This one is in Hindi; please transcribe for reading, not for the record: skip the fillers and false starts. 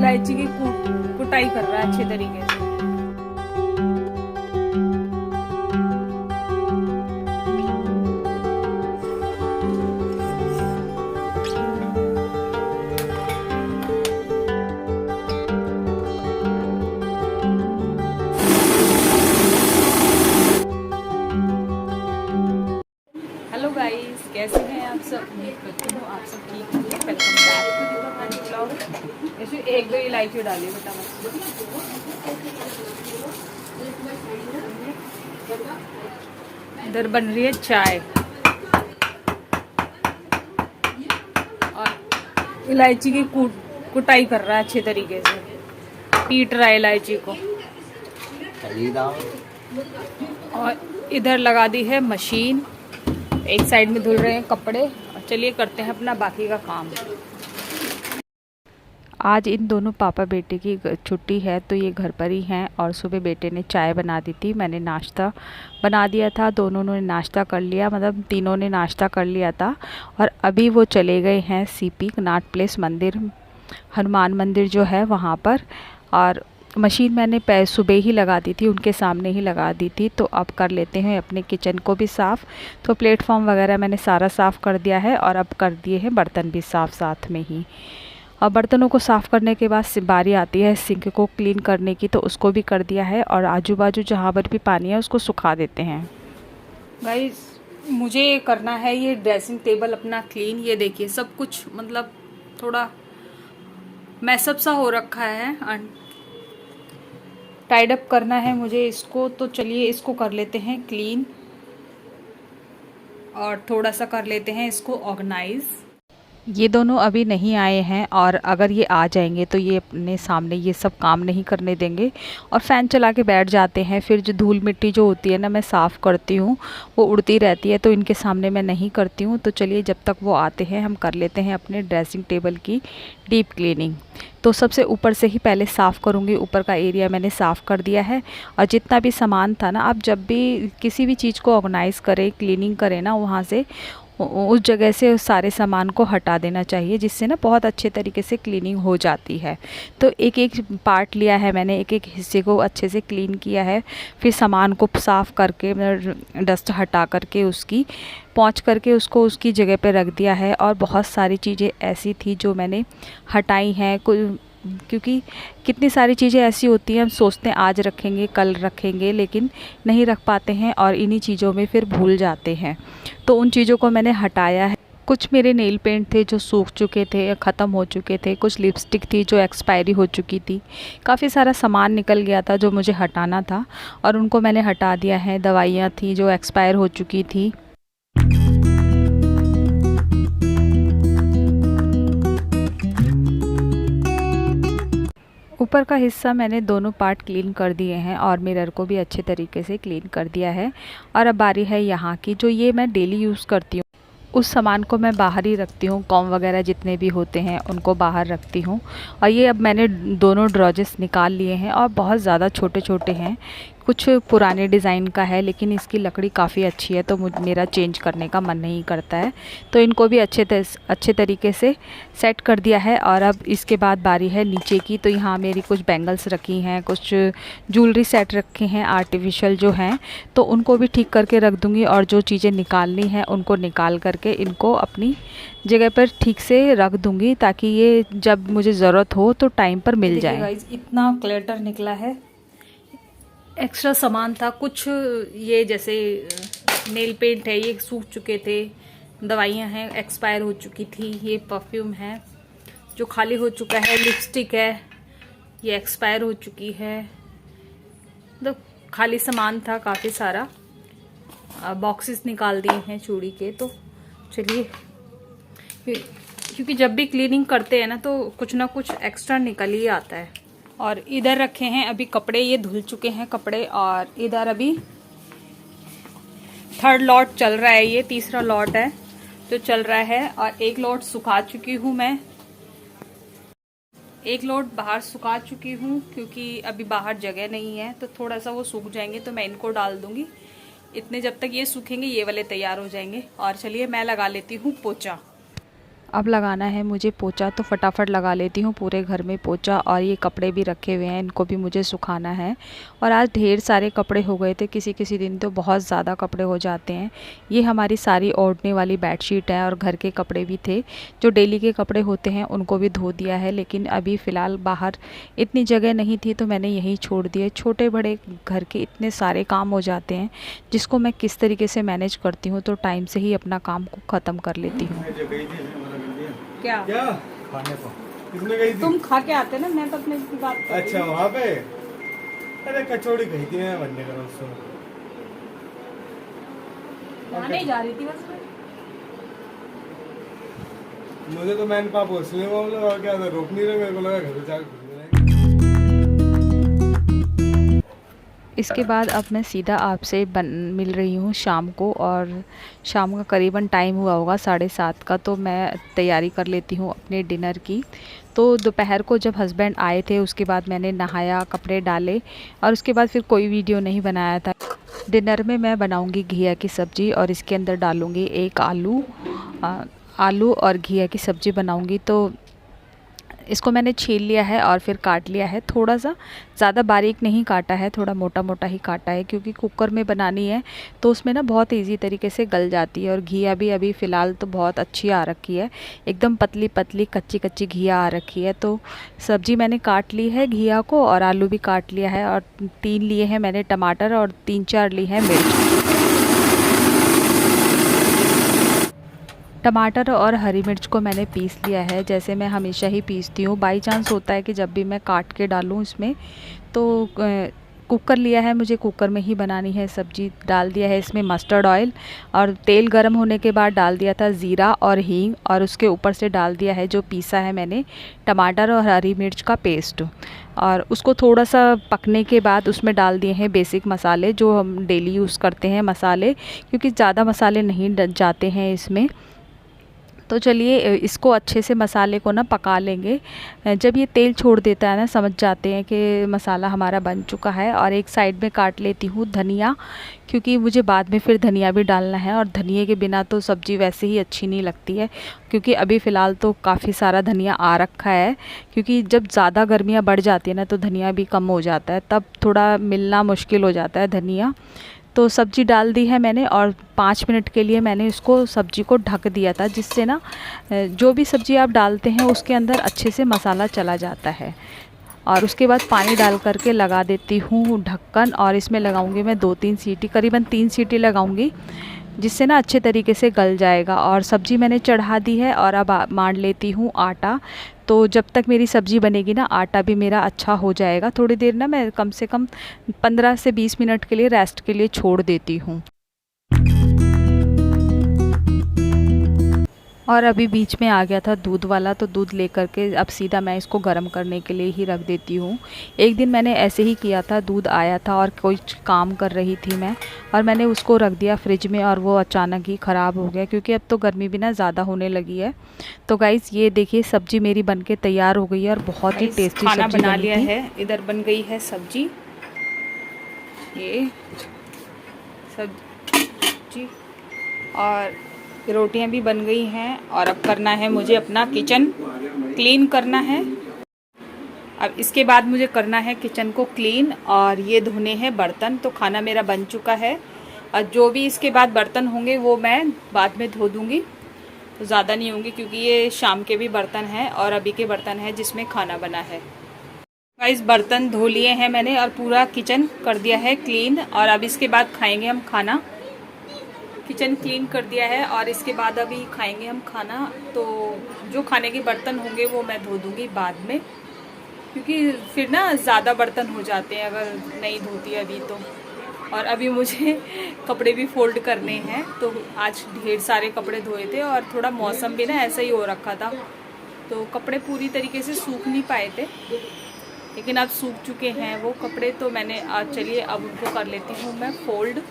इलायची की कुटाई कर रहा है अच्छे तरीके से। हेलो गाइस, कैसे हैं आप सब? उम्मीद करती हूँ आप सब ठीक होंगे। वेलकम बैक टू दी कहानी ब्लॉग। इसमें एक दो इलायची डाली बेटा बस। इधर बन रही है चाय और इलायची की कुटाई कर रहा है अच्छे तरीके से, पीट रहा है इलायची को। और इधर लगा दी है मशीन, एक साइड में धुल रहे हैं कपड़े। और चलिए करते हैं अपना बाकी का काम। आज इन दोनों पापा बेटे की छुट्टी है तो ये घर पर ही हैं। और सुबह बेटे ने चाय बना दी थी, मैंने नाश्ता बना दिया था। दोनों ने नाश्ता कर लिया, मतलब तीनों ने नाश्ता कर लिया था। और अभी वो चले गए हैं सीपी कनॉट प्लेस मंदिर, हनुमान मंदिर जो है वहाँ पर। और मशीन मैंने सुबह ही लगा दी थी, उनके सामने ही लगा दी थी। तो अब कर लेते हैं अपने किचन को भी साफ़। तो प्लेटफॉर्म वगैरह मैंने सारा साफ़ कर दिया है और अब कर दिए हैं बर्तन भी साफ़ साथ में ही। और बर्तनों को साफ़ करने के बाद बारी आती है सिंक को क्लीन करने की, तो उसको भी कर दिया है। और आजू बाजू जहाँ पर भी पानी है उसको सुखा देते हैं। गाइस, मुझे करना है ये ड्रेसिंग टेबल अपना क्लीन। ये देखिए सब कुछ मतलब थोड़ा मैसअप सा हो रखा है, टाइड अप करना है मुझे इसको। तो चलिए इसको कर लेते हैं क्लीन और थोड़ा सा कर लेते हैं इसको ऑर्गेनाइज। ये दोनों अभी नहीं आए हैं और अगर ये आ जाएंगे तो ये अपने सामने ये सब काम नहीं करने देंगे और फ़ैन चला के बैठ जाते हैं। फिर जो धूल मिट्टी जो होती है ना, मैं साफ़ करती हूँ, वो उड़ती रहती है, तो इनके सामने मैं नहीं करती हूँ। तो चलिए जब तक वो आते हैं हम कर लेते हैं अपने ड्रेसिंग टेबल की डीप क्लीनिंग। तो सबसे ऊपर से ही पहले साफ़ करूँगी। ऊपर का एरिया मैंने साफ़ कर दिया है। और जितना भी सामान था ना, आप जब भी किसी भी चीज़ को ऑर्गेनाइज़ करें, क्लीनिंग करें ना, वहाँ से उस जगह से उस सारे सामान को हटा देना चाहिए, जिससे ना बहुत अच्छे तरीके से क्लीनिंग हो जाती है। तो एक एक पार्ट लिया है मैंने, एक एक हिस्से को अच्छे से क्लीन किया है। फिर सामान को साफ़ करके, डस्ट हटा करके, उसकी पोंछ करके उसको उसकी जगह पे रख दिया है। और बहुत सारी चीज़ें ऐसी थी जो मैंने हटाई हैं, क्योंकि कितनी सारी चीज़ें ऐसी होती हैं, हम सोचते हैं आज रखेंगे कल रखेंगे, लेकिन नहीं रख पाते हैं और इन्हीं चीज़ों में फिर भूल जाते हैं। तो उन चीज़ों को मैंने हटाया है। कुछ मेरे नेल पेंट थे जो सूख चुके थे या ख़त्म हो चुके थे, कुछ लिपस्टिक थी जो एक्सपायरी हो चुकी थी, काफ़ी सारा सामान निकल गया था जो मुझे हटाना था और उनको मैंने हटा दिया है। दवाइयाँ थी जो एक्सपायर हो चुकी थी। ऊपर का हिस्सा मैंने दोनों पार्ट क्लीन कर दिए हैं और मिरर को भी अच्छे तरीके से क्लीन कर दिया है। और अब बारी है यहाँ की, जो ये मैं डेली यूज़ करती हूँ, उस सामान को मैं बाहर ही रखती हूँ। कॉम वगैरह जितने भी होते हैं उनको बाहर रखती हूँ। और ये अब मैंने दोनों ड्रॉजेस निकाल लिए हैं और बहुत ज़्यादा छोटे छोटे हैं। कुछ पुराने डिज़ाइन का है, लेकिन इसकी लकड़ी काफ़ी अच्छी है, तो मेरा चेंज करने का मन नहीं करता है। तो इनको भी अच्छे तरीके से सेट कर दिया है। और अब इसके बाद बारी है नीचे की। तो यहाँ मेरी कुछ बैंगल्स रखी हैं, कुछ ज्वेलरी सेट रखे हैं आर्टिफिशियल जो हैं, तो उनको भी ठीक करके रख दूँगी। और जो चीज़ें निकालनी हैं उनको निकाल करके इनको अपनी जगह पर ठीक से रख दूँगी, ताकि ये जब मुझे ज़रूरत हो तो टाइम पर मिल जाए। इतना क्लटर निकला है, एक्स्ट्रा सामान था कुछ। ये जैसे नेल पेंट है, ये सूख चुके थे। दवाइयाँ हैं, एक्सपायर हो चुकी थी। ये परफ्यूम है जो खाली हो चुका है। लिपस्टिक है, ये एक्सपायर हो चुकी है। मतलब खाली सामान था काफ़ी सारा। बॉक्सेस निकाल दिए हैं चूड़ी के। तो चलिए, क्योंकि जब भी क्लीनिंग करते हैं ना तो कुछ ना कुछ एक्स्ट्रा निकल ही आता है। और इधर रखे हैं अभी कपड़े, ये धुल चुके हैं कपड़े। और इधर अभी थर्ड लॉट चल रहा है, ये तीसरा लॉट है जो चल रहा है। और एक लॉट सुखा चुकी हूँ मैं, एक लॉट बाहर सुखा चुकी हूँ, क्योंकि अभी बाहर जगह नहीं है। तो थोड़ा सा वो सूख जाएंगे तो मैं इनको डाल दूंगी। इतने जब तक ये सूखेंगे ये वाले तैयार हो जाएंगे। और चलिए मैं लगा लेती हूँ पोछा। अब लगाना है मुझे पोछा, तो फटाफट लगा लेती हूँ पूरे घर में पोछा। और ये कपड़े भी रखे हुए हैं, इनको भी मुझे सुखाना है। और आज ढेर सारे कपड़े हो गए थे, किसी किसी दिन तो बहुत ज़्यादा कपड़े हो जाते हैं। ये हमारी सारी ओढ़ने वाली बेडशीट है और घर के कपड़े भी थे, जो डेली के कपड़े होते हैं उनको भी धो दिया है। लेकिन अभी फ़िलहाल बाहर इतनी जगह नहीं थी तो मैंने यहीं छोड़ दिए। छोटे बड़े घर के इतने सारे काम हो जाते हैं, जिसको मैं किस तरीके से मैनेज करती हूँ, तो टाइम से ही अपना काम को ख़त्म कर लेती हूँ। क्या खाने को किसने गई थी? तुम खा के आते ना, मैं तो अपने की बात कर रही अच्छा हूँ। वहाँ पे अरे कचौड़ी कही थी मैं बनने का उससे। वहाँ नहीं जा रही थी बस मैं। मुझे तो मैंने पापा उसने बोला और क्या था, रोक नहीं रहे, मेरे को लगा घर पे जाकर खुद बनाएंगे। इसके बाद अब मैं सीधा आपसे मिल रही हूँ शाम को, और शाम का करीबन टाइम हुआ होगा 7:30 का। तो मैं तैयारी कर लेती हूँ अपने डिनर की। तो दोपहर को जब हस्बैंड आए थे उसके बाद मैंने नहाया, कपड़े डाले, और उसके बाद फिर कोई वीडियो नहीं बनाया था। डिनर में मैं बनाऊँगी घिया की सब्ज़ी, और इसके अंदर डालूँगी एक आलू और घिया की सब्ज़ी बनाऊँगी। तो इसको मैंने छील लिया है और फिर काट लिया है, थोड़ा सा ज़्यादा बारीक नहीं काटा है, थोड़ा मोटा मोटा ही काटा है, क्योंकि कुकर में बनानी है तो उसमें ना बहुत इजी तरीके से गल जाती है। और घिया भी अभी फ़िलहाल तो बहुत अच्छी आ रखी है, एकदम पतली पतली कच्ची कच्ची घिया आ रखी है। तो सब्ज़ी मैंने काट ली है घिया को, और आलू भी काट लिया है, और 3 लिए हैं मैंने टमाटर, और 3-4 ली है मिर्च। टमाटर और हरी मिर्च को मैंने पीस लिया है, जैसे मैं हमेशा ही पीसती हूँ। बाई चांस होता है कि जब भी मैं काट के डालूँ इसमें, तो कुकर लिया है मुझे, कुकर में ही बनानी है सब्ज़ी। डाल दिया है इसमें मस्टर्ड ऑयल, और तेल गर्म होने के बाद डाल दिया था ज़ीरा और हींग, और उसके ऊपर से डाल दिया है जो पीसा है मैंने टमाटर और हरी मिर्च का पेस्ट। और उसको थोड़ा सा पकने के बाद उसमें डाल दिए हैं बेसिक मसाले, जो हम डेली यूज़ करते हैं मसाले, क्योंकि ज़्यादा मसाले नहीं जाते हैं इसमें। तो चलिए इसको अच्छे से मसाले को ना पका लेंगे। जब ये तेल छोड़ देता है ना, समझ जाते हैं कि मसाला हमारा बन चुका है। और एक साइड में काट लेती हूँ धनिया, क्योंकि मुझे बाद में फिर धनिया भी डालना है, और धनिए के बिना तो सब्ज़ी वैसे ही अच्छी नहीं लगती है। क्योंकि अभी फ़िलहाल तो काफ़ी सारा धनिया आ रखा है, क्योंकि जब ज़्यादा गर्मियाँ बढ़ जाती है ना तो धनिया भी कम हो जाता है, तब थोड़ा मिलना मुश्किल हो जाता है धनिया। तो सब्ज़ी डाल दी है मैंने, और 5 मिनट के लिए मैंने इसको सब्ज़ी को ढक दिया था, जिससे ना जो भी सब्ज़ी आप डालते हैं उसके अंदर अच्छे से मसाला चला जाता है। और उसके बाद पानी डाल करके लगा देती हूँ ढक्कन, और इसमें लगाऊंगी मैं 2-3 सीटी, करीबन 3 सीटी लगाऊंगी, जिससे ना अच्छे तरीके से गल जाएगा। और सब्ज़ी मैंने चढ़ा दी है, और अब मान लेती हूँ आटा। तो जब तक मेरी सब्ज़ी बनेगी ना, आटा भी मेरा अच्छा हो जाएगा। थोड़ी देर ना मैं कम से कम 15 से 20 मिनट के लिए रेस्ट के लिए छोड़ देती हूँ। और अभी बीच में आ गया था दूध वाला, तो दूध लेकर के अब सीधा मैं इसको गर्म करने के लिए ही रख देती हूँ। एक दिन मैंने ऐसे ही किया था, दूध आया था और कुछ काम कर रही थी मैं, और मैंने उसको रख दिया फ्रिज में, और वो अचानक ही ख़राब हो गया, क्योंकि अब तो गर्मी भी ना ज़्यादा होने लगी है। तो गाइज़ ये देखिए सब्ज़ी मेरी बनके तैयार हो गई है, और बहुत ही टेस्टी खाना सब्ज़ी बना बनी लिया थी। है। इधर बन गई है सब्जी, ये सब्जी, और रोटियां भी बन गई हैं। और अब करना है मुझे अपना किचन क्लीन करना है। अब इसके बाद मुझे करना है किचन को क्लीन, और ये धोने हैं बर्तन। तो खाना मेरा बन चुका है, और जो भी इसके बाद बर्तन होंगे वो मैं बाद में धो दूँगी। तो ज़्यादा नहीं होंगे, क्योंकि ये शाम के भी बर्तन हैं और अभी के बर्तन हैं जिसमें खाना बना है। गाइस बर्तन धो लिए हैं मैंने, और पूरा किचन कर दिया है क्लीन। और अब इसके बाद खाएंगे हम खाना। किचन क्लीन कर दिया है, और इसके बाद अभी खाएंगे हम खाना। तो जो खाने के बर्तन होंगे वो मैं धो दूँगी बाद में, क्योंकि फिर ना ज़्यादा बर्तन हो जाते हैं अगर नहीं धोती अभी तो। और अभी मुझे कपड़े भी फोल्ड करने हैं, तो आज ढेर सारे कपड़े धोए थे, और थोड़ा मौसम भी ना ऐसा ही हो रखा था, तो कपड़े पूरी तरीके से सूख नहीं पाए थे, लेकिन अब सूख चुके हैं वो कपड़े। तो मैंने चलिए अब उनको कर लेती हूँ मैं फोल्ड।